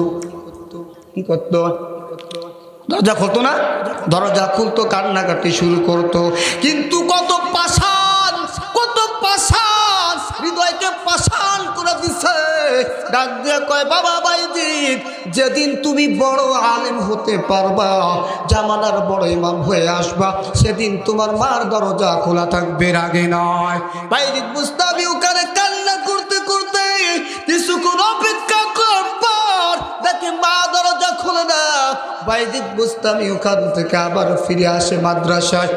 কি করতো? দরজা খুলতো না? দরজা খুলতো, কান্নাকাটি শুরু করতো। কিন্তু কত পাষাণ, কত পাষাণ, হৃদয়কে পাষাণ করে দিছে। ডাক দিয়ে কয় বাবা বাইজিদ, যেদিন তুমি বড় আলেম হতে পারবা, জামানার বড় ইমাম হয়ে আসবা, সেদিন তোমার মার দরজা খোলা থাকবে, আগে নয়। বাইজিদ বুস্তামি ওখানে কান্না করতে করতে কিছুক্ষণ অপেক্ষা করবার দেখে মা দরজা খুলে না। বাইজিদ বুস্তামি ওখান থেকে আবার ফিরে আসে মাদ্রাসায়।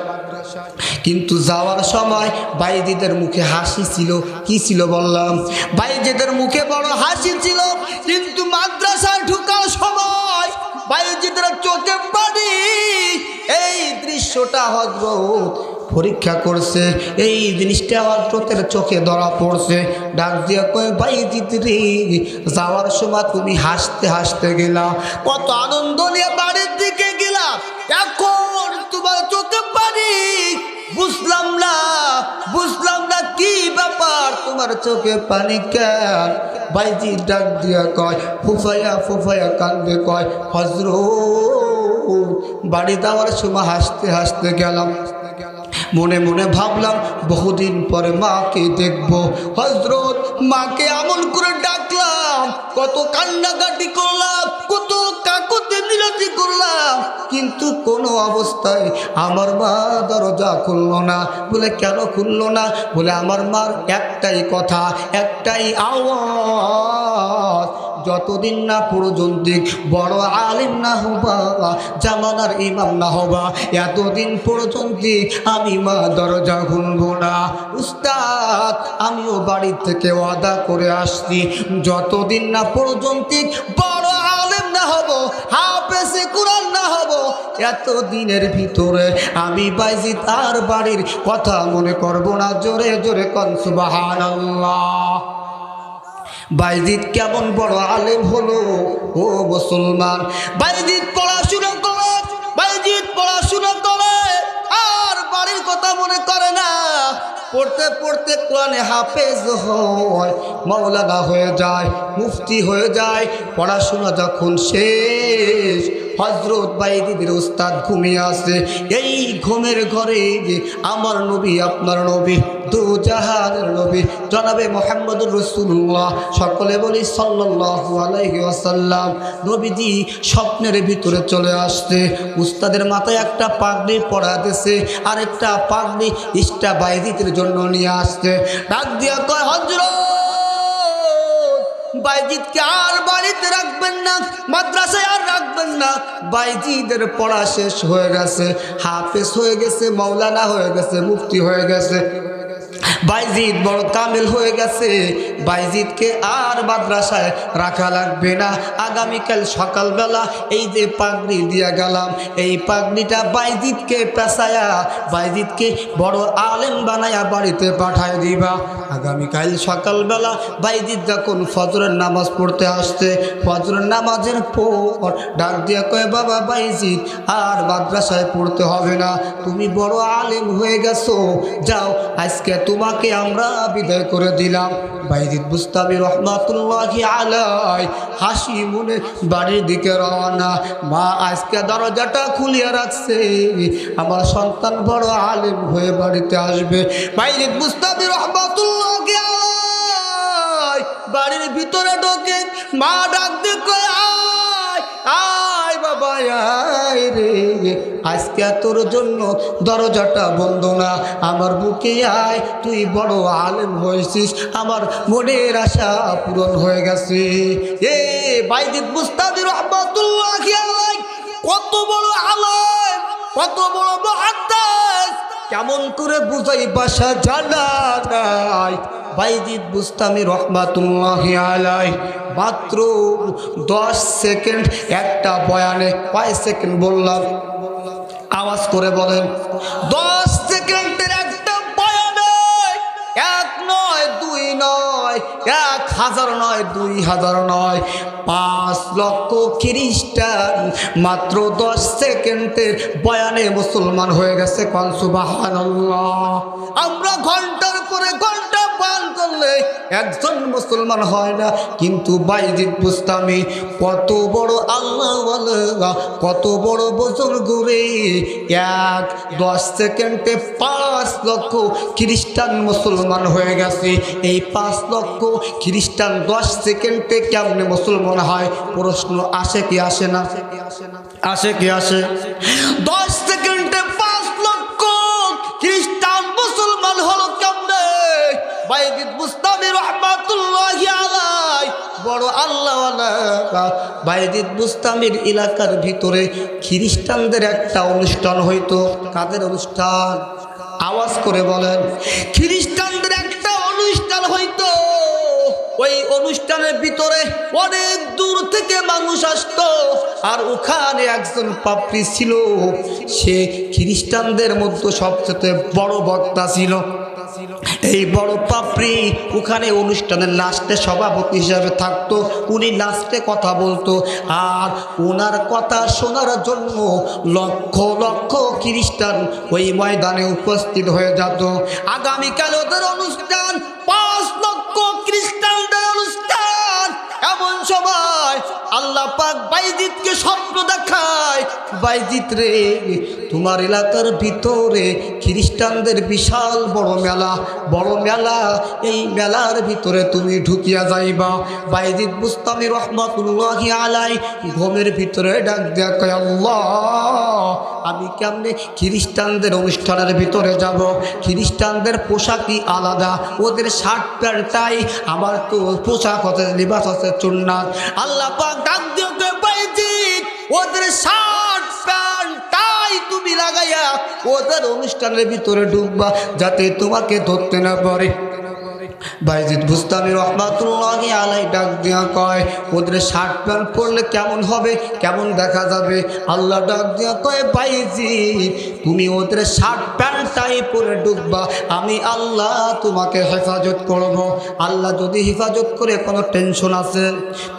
কিন্তু যাওয়ার সময় বাইজিদের মুখে হাসি ছিল। কি ছিল বললাম? বাইজিদের মুখে বড় হাসি ছিল, কিন্তু মাদ্রাসায় ঢোকার সময় বাইজিদের চোখে পানি। এই দৃশ্যটা হযরত পরীক্ষা করছে, এই জিনিসটা হযরতের চোখে ধরা পড়ছে। ডাক দিয়ে কয় বাইজিদ রে, যাওয়ার সময় তুমি হাসতে হাসতে গেলা, কত আনন্দ নিয়ে বাড়ির দিকে গেলা, এখন তোমার চোখে পানি। বুঝলাম না, বুঝলাম না কি ব্যাপার, তোমার চোখে পানি কেন? বাইজিদ ডাক দিয়া কয়, ফুফায়া ফুফায়া কান্দে কয় হযরত বাড়ি যাওয়ার সময় হাসতে হাসতে গেলাম, মনে মনে ভাবলাম বহুদিন পরে মাকে দেখবো। হযরত মাকে আমল করে ডাকলাম, কত কান্নাকাটি করলাম, কত কাকুতি মিনতি করলাম, কিন্তু কোনো অবস্থায় আমার মা দরজা খুললো না। বলে কেন খুললো না? বলে আমার মার একটাই কথা, একটাই আওয়াজ, যতদিন না পর্যন্ত বড় আলেম না হবা, জামানার ইমাম না হবা, এতদিন পর্যন্ত আমি মা দরজা খুলবো না। উস্তাদ আমিও বাড়ি থেকে ওয়াদা করে আসছি, যতদিন না পর্যন্ত বড় আলেম না হব, হাফেজে কুরআন না হব, এতদিনের ভিতরে আমি বাইজিদ আর বাড়ির কথা মনে করব না। জোরে জোরে কোন সুবহানাল্লাহ। বাইজিদ কেমন বড় আলেম হলো ও মুসলমান। বাইজিদ পড়াশোনা করে, বাইজিদ পড়াশোনা করে আর বাড়ির কথা মনে করে না। পড়তে পড়তে কোরআনে হাফেজ হয়, মাওলানা হয়ে যায়, মুফতি হয়ে যায়। পড়াশোনা যখন শেষ, হযরত বাইজিদের উস্তাদ ঘুমিয়ে আছে। এই ঘুমের ঘরে আমার নবী, আপনার নবী, দু জাহানের নবী জনাবে মুহাম্মদুর রাসূলুল্লাহ, সকলে বলি সাল্লাল্লাহু আলাইহি ওয়াসাল্লাম, নবীজি স্বপ্নের ভিতরে চলে আসছে। উস্তাদের মাথায় একটা পাগড়ি পরাতেছে, আর একটা পাগড়ি ইস্টা বাইজিদের জন্য নিয়ে আসছে। ডাক দিয়া কয় হযরত বাইজিদকে আর বাড়িতে রাখবেন না, মাদ্রাসায় আর রাখবেন না। বাইজিদের পড়া শেষ হয়ে গেছে, হাফেজ হয়ে গেছে, মাওলানা হয়ে গেছে, মুফতি হয়ে গেছে, বাইজিদ বড় কামেল হয়ে গেছে। বাইজিদকে আর মাদ্রাসায় রাখা লাগবে না। আগামীকাল সকালবেলা এই যে পাগড়ি দিয়া গেলাম, এই পাগড়িটা বাইজিদকে পেঁচায়া বাইজিদকে বড় আলেম বানায়া বাড়িতে পাঠায় দিবা। আগামীকাল সকালবেলা বাইজিদ যখন ফজরের নামাজ পড়তে আসছে, ফজরের নামাজের পর ডাক দিয়ে কয় বাবা বাইজিদ আর মাদ্রাসায় পড়তে হবে না, তুমি বড় আলেম হয়ে গেছো, যাও আজকে তোমাকে আমরা বিদায় করে দিলাম। বাইজিদ বুস্তামি রহমাতুল্লাহি আলাইহি হাসি মনে বাড়ির দিকে রওনা। মা আজকে দরজাটা খুলিয়া রাখছে, আমার সন্তান বড় আলেম হয়ে বাড়িতে আসবে। বাইজিদ বুস্তামি রহমাতুল্লাহি আলাইহি বাড়ির ভিতরে ঢোকে, মা ডাক দিয়ে কয় আয় আয় বাবা আয় রে, আজকে তোর জন্য দরজাটা বন্ধ না, আমার বুকে আয়, তুই বড় আলেম হয়েছিস, আমার মনের আশা পূরণ হয়ে গেছে। এ বাইজিদ বুস্তামি রহমাতুল্লাহি আলাইহি কত বড় আলেম, কত বড় মুহাদ্দিস, কেমন করে বুঝাই ভাষা জানা নাই। বাইজিদ বুস্তামি রহমাতুল্লাহি আলাইহি মাত্র 10 সেকেন্ড একটা বয়ানে, কয় সেকেন্ড বললাম? আওয়াজ করে বলেন। 10 সেকেন্ডের একটা বয়ানে, 1 নয় 2 নয়, 1000 নয় 2000 নয়, 5 লক্ষ খ্রিস্টান মাত্র 10 সেকেন্ডের বয়ানে মুসলমান হয়ে গেছে। কোন সুবহানাল্লাহ। আমরা ঘন্টার পরে ঘন্টা পান করলে একজন মুসলমান হয় না, কিন্তু বাইজিদ বুস্তামি কত বড় আল্লাহওয়ালা, কত বড় বুজুর্গ রে, 10 সেকেন্ডে 5 লক্ষ খ্রিস্টান মুসলমান হয়ে গেছে। এই 5 লক্ষ খ্রিস্টান 10 সেকেন্ডে কেমনে মুসলমান হয়? প্রশ্ন আসে কি আসে না? আসে কি আসে? 10 সেকেন্ডে 5 লক্ষ খ্রিস্টান মুসলমান হলো কেমনে? বাইজিদ বুস্তামি রহমাতুল্লাহি আলাইহি বড় আল্লাহওয়ালা। বাইজিদ বুস্তামির এলাকার ভিতরে খ্রিস্টানদের একটা অনুষ্ঠান হইতো। কাদের অনুষ্ঠান? আওয়াজ করে বলেন। খ্রিস্টানদের একটা অনুষ্ঠান হইতো। ওই অনুষ্ঠানের ভিতরে অনেক দূর থেকে মানুষ আসতো, আর ওখানে একজন পাপড়ি ছিল। সে খ্রিস্টানদের মধ্যে সবচেয়ে বড় বক্তা ছিল। এই বড় পাপড়ি ওখানে অনুষ্ঠানের লাস্টে সভাপতি হিসাবে থাকতো। উনি লাস্টে কথা বলতো, আর ওনার কথা শোনার জন্য লক্ষ লক্ষ খ্রিস্টান ওই ময়দানে উপস্থিত হয়ে যেত। আগামীকাল ওদের অনুষ্ঠান, 5 লক্ষ খ্রিস্টানদের অনুষ্ঠান। এমন সময় আল্লাহ পাক বাইজিদকে স্বপ্ন দেখায়, বাইজিদ রে, তোমার এলাকার ভিতরে খ্রিস্টানদের বিশাল বড় মেলা, বড় মেলা, এই মেলার ভিতরে তুমি ঢুকিয়া যাইবা। বাইজিদ বুস্তামি রহমাতুল্লাহি আলাইহি ঘুমের ভিতরে ডাক দিয়া কয়, আল্লাহ, আমি কেমনে খ্রিস্টানদের অনুষ্ঠানের ভিতরে যাব? খ্রিস্টানদের পোশাকই আলাদা, ওদের শার্ট প্যান্ট টাই, আমার তো পোশাক হচ্ছে, লিবাস হচ্ছে সুন্নাত। আল্লাহ পাক ডাক দিয়ে কয়, বাইজিদ, ওদের শার্ট প্যান্ট টাই তুমি লাগাইয়া ওদের অনুষ্ঠানের ভিতরে ঢুকবা, যাতে তোমাকে ধরতে না পারে। বাইজিদ বুস্তামি রহমাতুল্লাহি আলাইহি ডাক দিয়া কয়, ওদের শার্ট প্যান্ট পরলে কেমন হবে, কেমন দেখা যাবে? আল্লাহ ডাক দিয়া কয়, বাইজিদ, তুমি ওদের শার্ট প্যান্টটাই পরে ঢুকবা, আমি আল্লাহ তোমাকে হেফাজত করব। আল্লাহ যদি হেফাজত করে, কোনো টেনশন আছে,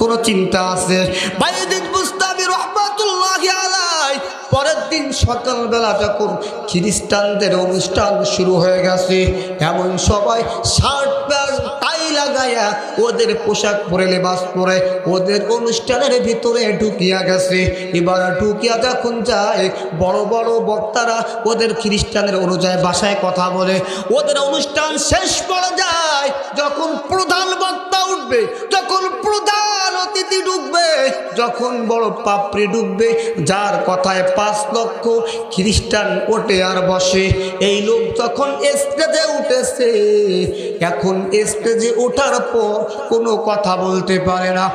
কোনো চিন্তা আছে? বাইজিদ বুস্তামি রহমাতুল্লাহি আলাইহি পরের দিন সকালবেলা যখন খ্রিস্টানদের অনুষ্ঠান শুরু হয়ে গেছে, এমন সবাই শার্ট প্যান্ট টাই লাগাইয়া ওদের পোশাক পরে, লেবাস পরে ওদের অনুষ্ঠানের ভিতরে ঢুকিয়া গেছে। এবার ঢুকিয়া যখন যায়, বড় বড় বক্তারা ওদের খ্রিস্টানের অনুযায়ী ভাষায় কথা বলে। ওদের অনুষ্ঠান শেষ পর্যায়ে যখন প্রধান বক্তা উঠবে, যখন প্রধান অতিথি ঢুকবে, যখন বড় পাপড়ি ঢুকবে, যার কথায় 5 লক্ষ খ্রিস্টান ওঠে আর বসে, এই লোক যখন স্টেজে উঠেছে, এখন স্টেজে ওঠার পর কোনো কথা বলতে পারে না।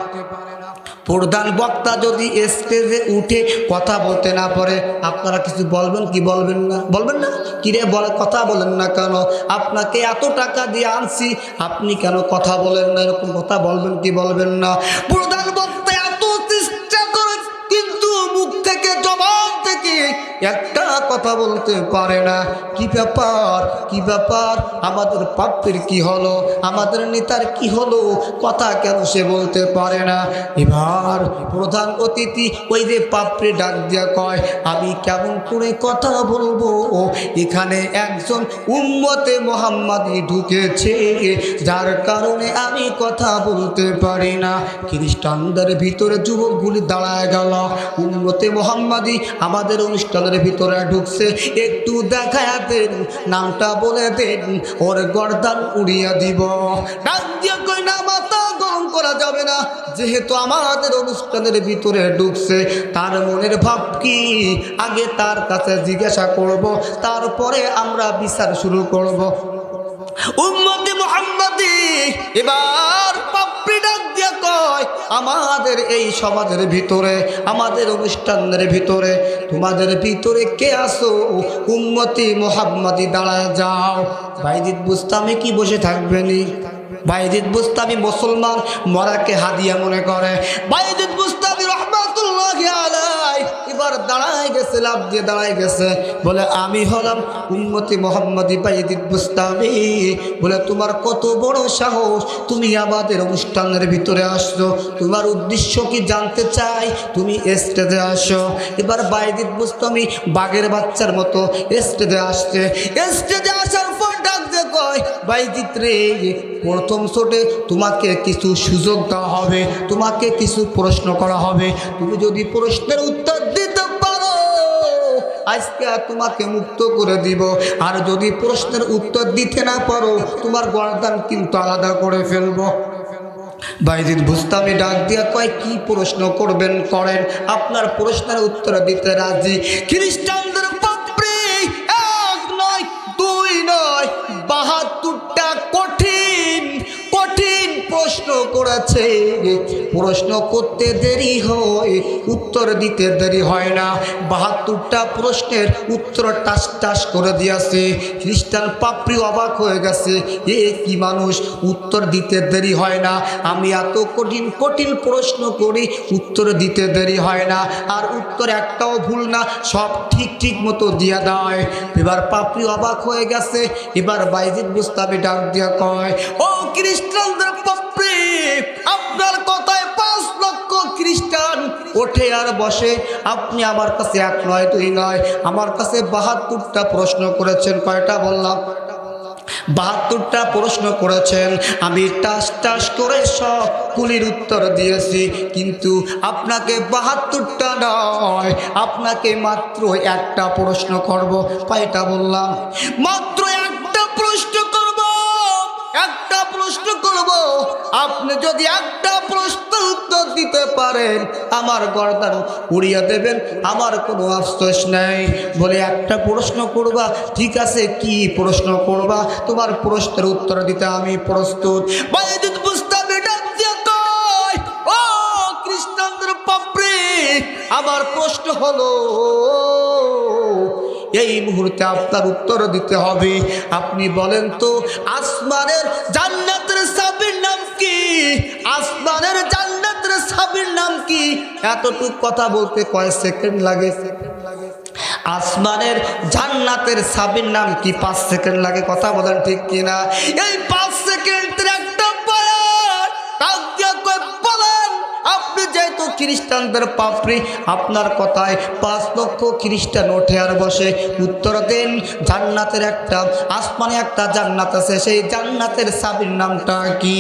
প্রধান বক্তা যদি স্টেজে উঠে কথা বলতে না পারে, আপনারা কিছু বলবেন কি বলবেন না? বলবেন না? কিরে বলে কথা বলেন না কেন? আপনাকে এত টাকা দিয়ে আনছি, আপনি কেন কথা বলেন না? এরকম কথা বলবেন কি বলবেন না? প্রধান বক্তা এত চেষ্টা করে, কিন্তু মুখ থেকে, জবান থেকে একটা কথা বলতে পারে না। কি ব্যাপার, কি ব্যাপার? আমাদের পাপড়ির কি হলো, আমাদের নেতার কি হলো, কথা কেন সে বলতে পারে না? এবার প্রধান অতিথি ওই যে পাপড়ি ডাক দিয়া কয়, আমি কেমন করে কথা বলবো? এখানে একজন উম্মতে মুহাম্মাদি ঢুকেছে, যার কারণে আমি কথা বলতে পারি না। খ্রিস্টানদের ভিতরে যুবকগুলি দাঁড়ায় গেল, উম্মতে মুহাম্মাদি আমাদের অনুষ্ঠানের ভিতরে ঢুকছে, একটু দেখায়া দেন, নামটা বলে দেন, ওর গর্দান উড়িয়ে দিব। ডাক দিয়া কই, না, মাথা গরম করা যাবে না, যেহেতু আমাদের অনুষ্ঠানের ভিতরে ঢুকছে, তার মনের ভাব কি আগে তার কাছে জিজ্ঞাসা করব, তারপরে আমরা বিচার শুরু করব। উম্মতে মুহাম্মাদি এবার পাপড়ি ডাক দিয়া কয়, আমাদের এই সমাজের ভিতরে, আমাদের অনুষ্ঠানের ভিতরে, তোমাদের ভিতরে কে আসো উম্মতি মুহাম্মাদি দাঁড়ায় যাও। বাইজিদ বুস্তামি কি বসে থাকবেনি? বাইজিদ বুস্তামি মুসলমান মরাকে হাদিয়া মনে করে। বাইজিদ বুস্তামি রহমাতুল্লাহি আলাইহি এবার দাঁড়ায় গেছে, লাভ দিয়ে দাঁড়ায় গেছে, বলে আমি হলাম উম্মতি মুহাম্মাদি বাইজিদ বুস্তামি। বলে তোমার কত বড় সাহস, তুমি আমাদের অনুষ্ঠানের ভিতরে আসছো, তোমার উদ্দেশ্য কি জানতে চাই, তুমি স্টেজে আসো। এবার বাইজিদ বুস্তামি বাঘের বাচ্চার মতো স্টেজে আসছে। স্টেজে আসার পর ডাক দিয়ে কয়, বাইজিদ রে, প্রথম শোটে তোমাকে কিছু সুযোগ দেওয়া হবে, তোমাকে কিছু প্রশ্ন করা হবে। তুমি যদি প্রশ্নের উত্তর দিতে পারো আজকে তোমাকে মুক্ত করে দিব, আর যদি প্রশ্নের উত্তর দিতে না পারো তোমার গর্দান কিন্তু আলাদা করে ফেলবো। বাইজিদ বুস্তামি ডাক দিয়া কয়, কি প্রশ্ন করবেন করেন, আপনার প্রশ্নের উত্তর দিতে রাজি। খ্রিস্টানদের বাপরে 1 নয় 2 নয় 72টা কঠিন কঠিন প্রশ্ন করেছে। প্রশ্ন করতে দেরি হয়, উত্তর দিতে দেরি হয় না। 72টা প্রশ্নের উত্তর টাস টাস করে দিয়েছে। খ্রিস্টান পাপড়ি অবাক হয়ে গেছে, এ কি মানুষ, উত্তর দিতে দেরি হয় না, আমি এত কঠিন কঠিন প্রশ্ন করি উত্তর দিতে দেরি হয় না, আর উত্তর একটাও ভুল না, সব ঠিক ঠিক মতো দিয়ে দেয়। এবার পাপড়ি অবাক হয়ে গেছে। এবার বাইজিদ বুস্তামি ডাক দিয়া কয়, ও খ্রিস্টানদের পাপড়ি, আপনার কথায় 5 লক্ষ খ্রিস্টান ওঠে আর বসে, আপনি আমার কাছে 1 নয় 2 নয় আমার কাছে 72টা প্রশ্ন করেছেন। কয়টা বললাম? 72টা প্রশ্ন করেছেন। আমি টাস টাস করে সব কুলির উত্তর দিয়েছি, কিন্তু আপনাকে 72টা নয়, আপনাকে মাত্র একটা প্রশ্ন করব। কয়টা বললাম? মাত্র একটা প্রশ্ন করব, একটা প্রশ্ন করব। আপনি যদি একটা প্রশ্ন উত্তর দিতে পারেন আমার গর্দান উড়িয়ে দেবেন, আমার কোনো আফসোস নাই। বলে একটা প্রশ্ন করবা, ঠিক আছে, কি প্রশ্ন করবা? তোমার প্রশ্নের উত্তর দিতে আমি প্রস্তুত। বাইজিদ বুস্তামি ডাক দিয়ে কয়, ও খ্রিস্টানদের পাপড়ি, আমার প্রশ্ন হলো, এই মুহূর্তে আপনার উত্তর দিতে হবে। আপনি বলেন তো, আসমানের জান্নাতের চাবির নাম কি? আসমানের জান্নাতের চাবির নাম কি? এতটুক কথা বলতে কয় সেকেন্ড লাগে? আসমানের জান্নাতের চাবির নাম কি? 5 সেকেন্ড লাগে। কথা বলেন ঠিক কিনা? এই 5 সেকেন্ডের একটা বয়ান কাউকে কয় বলেন। আপনি যেহেতু খ্রিস্টানদের পাপড়ি, আপনার কথায় 5 লক্ষ খ্রিস্টান ওঠে আর বসে, উত্তর দেন। জান্নাতের একটা, আসমানে একটা জান্নাত আছে, সেই জান্নাতের চাবির নামটা কি?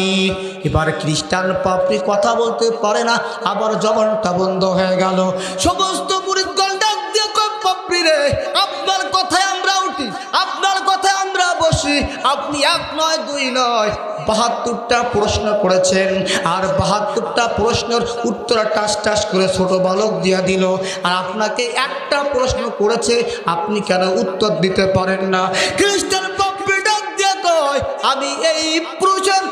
এবার খ্রিস্টান পাপড়ি কথা বলতে পারে না, আবার জবানটা বন্ধ হয়ে গেল। সমস্ত মুরিদগণ ডাক দিয়ে কয়, পাপড়ি রে, আপনার কথায় আমরা উঠি, আপনার কথায় আমরা বসি। আপনি 1 নয় 2 নয় 72টা প্রশ্ন করেছেন, আর 72টা প্রশ্নের উত্তর টাস টাস করে ছোট বালক দিয়া দিল। আর আপনাকে একটা প্রশ্ন করেছে, আপনি কেন উত্তর দিতে পারেন না? খ্রিস্টান পাপড়ি ডাক দিয়ে কয়, আমি এই প্রশ্নের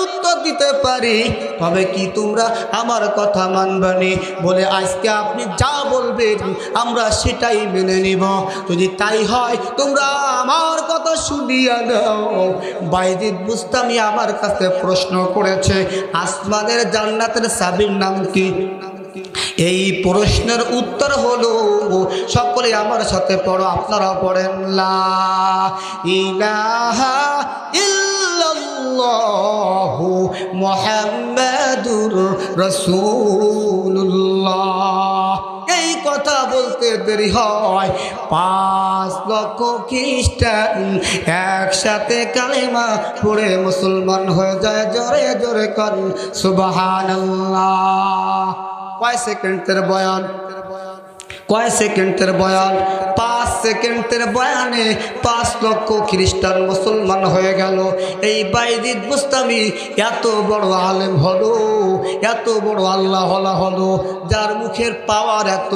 উত্তর দিতে পারি, তবে কি তোমরা আমার কথা মানবানি? বলে আজকে আপনি যা বলবেন আমরা সেটাই মেনে নিব। যদি তাই হয় তোমরা আমার কথা শুনিয়া দাও। বাইজিদ বুস্তামি আমার কাছে প্রশ্ন করেছে, আসমানের জান্নাতের চাবির নাম কি? এই প্রশ্নের উত্তর হলো, সকলে আমার সাথে পড়ো, আপনারা পড়েন, লা ইলাহা ইল্লাল্লাহু মুহাম্মাদুর রাসূলুল্লাহ। এই কথা বলতে দেরি হয়, 5 লক্ষ খ্রিস্টান একসাথে কালেমা পড়ে মুসলমান হয়ে যায়। জোরে জোরে কর সুবহানাল্লাহ। কয় সেকেন্ডের বয়ান? কয় সেকেন্ডের বয়ান? 5 সেকেন্ডের বয়ানে 5 লক্ষ খ্রিস্টান মুসলমান হয়ে গেল। এই বাইজিদ বুস্তামি এত বড় আলেম হলো, এত বড় আল্লাহ হলো, যার মুখের পাওয়ার এত।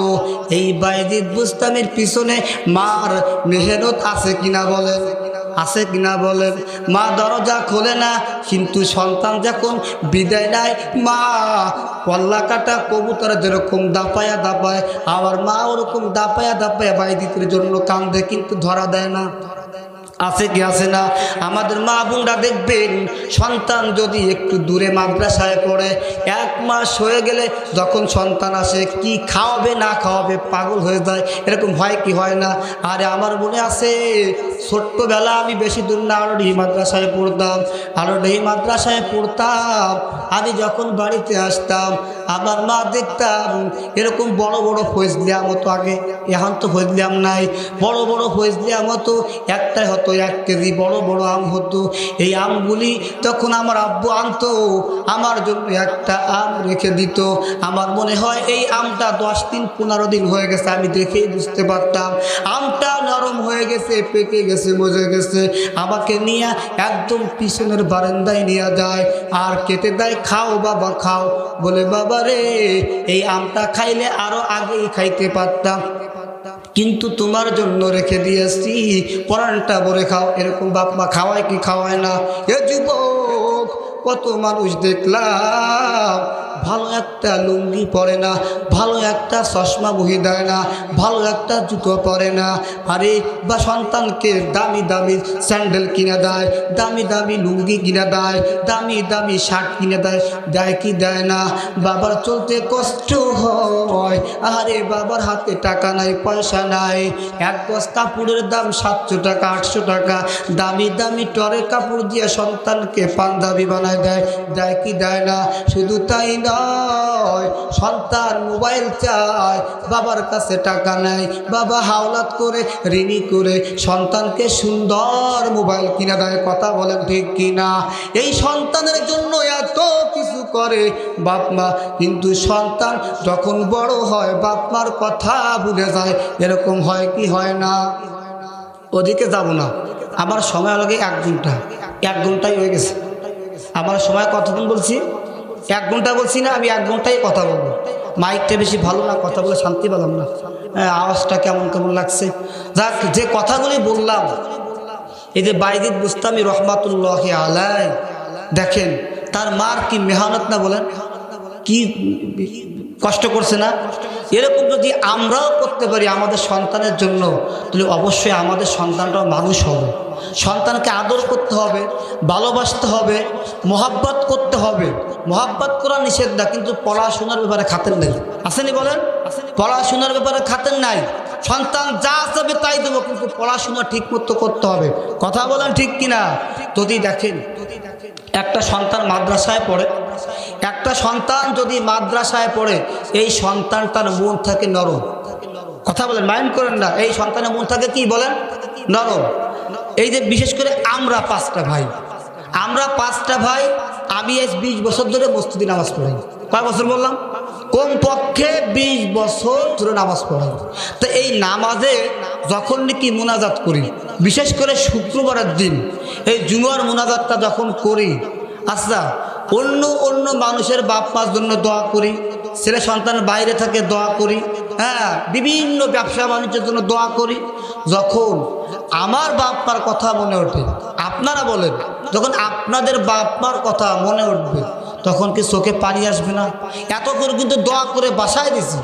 এই বাইজিদ বুস্তামির পিছনে মার মেহনত আছে কিনা বলেন? আছে কিনা বলেন? মা দরজা খোলে না, কিন্তু সন্তান যখন বিদায় নেয় মা কল্লা কাটা কবুতর যেরকম দাপায়া দাপায়, আবার মা ওরকম দাপায়া দাপায়া বাইদিতের জন্য কান্দে, কিন্তু ধরা দেয় না। আছে কি আছে না? আমাদের মা বোনরা দেখবেন সন্তান যদি একটু দূরে মাদ্রাসায় পড়ে, 1 মাস হয়ে গেলে যখন সন্তান আসে কি খাওয়াবে না খাওয়াবে পাগল হয়ে যায়। এরকম হয় কি হয় না? আরে আমার মনে আছে ছোট্টবেলা আমি বেশি দূর না আরোডি মাদ্রাসায় পড়তাম, আরোডি মাদ্রাসায় পড়তাম। আমি যখন বাড়িতে আসতাম আমার মা দেখতাম এরকম বড় বড় ফজলিয়া মতো, আগে এখন তো ফজলিয়াম নাই, বড় বড় ফজলিয়া মতো একটাই হতো 1 কেজি বড় বড় আম হতো। এই আমগুলি তখন আমার আব্বু আনতো, আমার জন্য একটা আম রেখে দিত। আমার মনে হয় এই আমটা 10 দিন 15 দিন হয়ে গেছে, আমি দেখেই বুঝতে পারতাম আমটা নরম হয়ে গেছে, পেকে গেছে, মজে গেছে। আমাকে নিয়ে একদম পিছনের বারান্দায় নিয়ে যায় আর কেটে দেয়, খাও বাবা খাও। বলে বাবা রে এই আমটা খাইলে আরো আগেই খাইতে পারতাম, কিন্তু তোমার জন্য রেখে দিয়েছি, পরানটা ভরে খাও। এরকম বাপ মা খাওয়ায় কি খাওয়ায় না? এ যুবক, কত মানুষ দেখলাম ভালো একটা লুঙ্গি পরে না, ভালো একটা চশমা বহি দেয় না, ভালো একটা জুতো পরে না। আরে বা সন্তানকে দামি দামি স্যান্ডেল কিনে দেয়, দামি দামি লুঙ্গি কিনে দেয়, দামি দামি শার্ট কিনে দেয়, দেয় কি দেয় না? বাবার চলতে কষ্ট হয়। আরে বাবার হাতে টাকা নাই, পয়সা নাই, 1 গজ কাপড়ের দাম 700 টাকা 800 টাকা, দামি দামি টরে কাপড় দিয়ে সন্তানকে পাঞ্জাবি বানায় দেয়, দেয় কি দেয় না? শুধু তাই নয়, সন্তান মোবাইল চায়, বাবার কাছে টাকা নাই, বাবা হাওলাত করে ঋণী করে সন্তানকে সুন্দর মোবাইল কিনে দেয়। কথা বলেন ঠিক কিনা? এই সন্তানের জন্য এত কিছু করে বাপ মা, কিন্তু সন্তান যখন বড় হয় বাপ মার কথা ভুলে যায়। এরকম হয় কি হয় না? ওদিকে যাব না, আমার সময় লাগে 1 ঘন্টা, 1 ঘন্টাই হয়ে গেছে। আমার সময় কতক্ষণ বলছি? 1 ঘন্টা বলছি না? আমি 1 ঘন্টাই কথা বলবো। মাইকটা বেশি ভালো না, কথা বলে শান্তি পেলাম না, আওয়াজটা কেমন কেমন লাগছে। যাক, যে কথাগুলি বললাম, এই যে বাইজিদ বুস্তামি রহমাতুল্লাহি আলাই, দেখেন তার মার কি মেহনত না, বলেন কি কষ্ট করছে না? এরকম যদি আমরাও করতে পারি আমাদের সন্তানের জন্য, তাহলে অবশ্যই আমাদের সন্তানটাও মানুষ হবে। সন্তানকে আদর করতে হবে, ভালোবাসতে হবে, মোহাব্বত করতে হবে। মোহাব্বত করা নিষেধ না, কিন্তু পড়াশোনার ব্যাপারে খাতের নেই। আসেনি বলেন? পড়াশোনার ব্যাপারে খাতের নাই। সন্তান যা চাবে তাই দেবো, কিন্তু পড়াশোনা ঠিক মতো করতে হবে। কথা বলেন ঠিক কিনা? যদি দেখেন একটা সন্তান মাদ্রাসায় পড়ে, একটা সন্তান যদি মাদ্রাসায় পড়ে, এই সন্তানটার মন থাকে নরম। কথা বলেন, মাইন্ড করেন না, এই সন্তানের মন থাকে কি বলেন? নরম। এই যে বিশেষ করে আমরা 5টা ভাই, আমরা 5টা ভাই, আমি আজ 20 বছর ধরে মসজিদে নামাজ পড়াই। কয় বছর বললাম? কমপক্ষে 20 বছর ধরে নামাজ পড়াই। তো এই নামাজে যখন নাকি মোনাজাত করি, বিশেষ করে শুক্রবারের দিন এই জুমার মোনাজাতটা যখন করি, আচ্ছা অন্য অন্য মানুষের বাপ মার জন্য দোয়া করি, ছেলে সন্তান বাইরে থাকে দোয়া করি, হ্যাঁ, বিভিন্ন ব্যবসা বাণিজ্যের জন্য দোয়া করি। যখন আমার বাপ মার কথা মনে ওঠে, আপনারা বলেন, যখন আপনাদের বাপ মার কথা মনে উঠবে তখন কি চোখে পানি আসবে না? এত করে কিন্তু দোয়া করে বাসায় দিছি।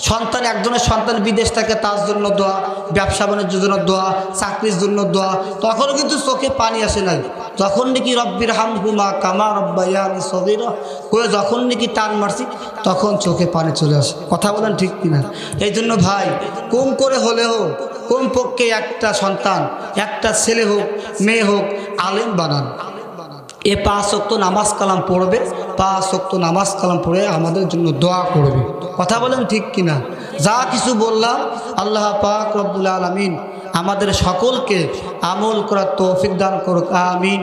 সন্তান, একজনের সন্তান বিদেশ থাকে, তার জন্য দোয়া, ব্যবসা বাণিজ্যের জন্য দোয়া, চাকরির জন্য দোয়া, তখন কিন্তু চোখে পানি আসে নাই। যখন নাকি রব্বির হামহুমা কামা রব্বায়ানি সগীরা করে যখন নাকি টান মারছি, তখন চোখে পানি চলে আসে। কথা বলেন ঠিক কিনা? এই জন্য ভাই, কম করে হলেও কমপক্ষে একটা সন্তান, একটা ছেলে হোক মেয়ে হোক, আলেম বানান। 5 ওয়াক্ত নামাজ কালাম পড়বে, 5 ওয়াক্ত নামাজ কালাম পড়ে আমাদের জন্য দোয়া করবে। কথা বলেন ঠিক কিনা? যা কিছু বললাম আল্লাহ পাক রব্বুল আলামিন আমাদের সকলকে আমল করার তৌফিক দান করুক, আমিন।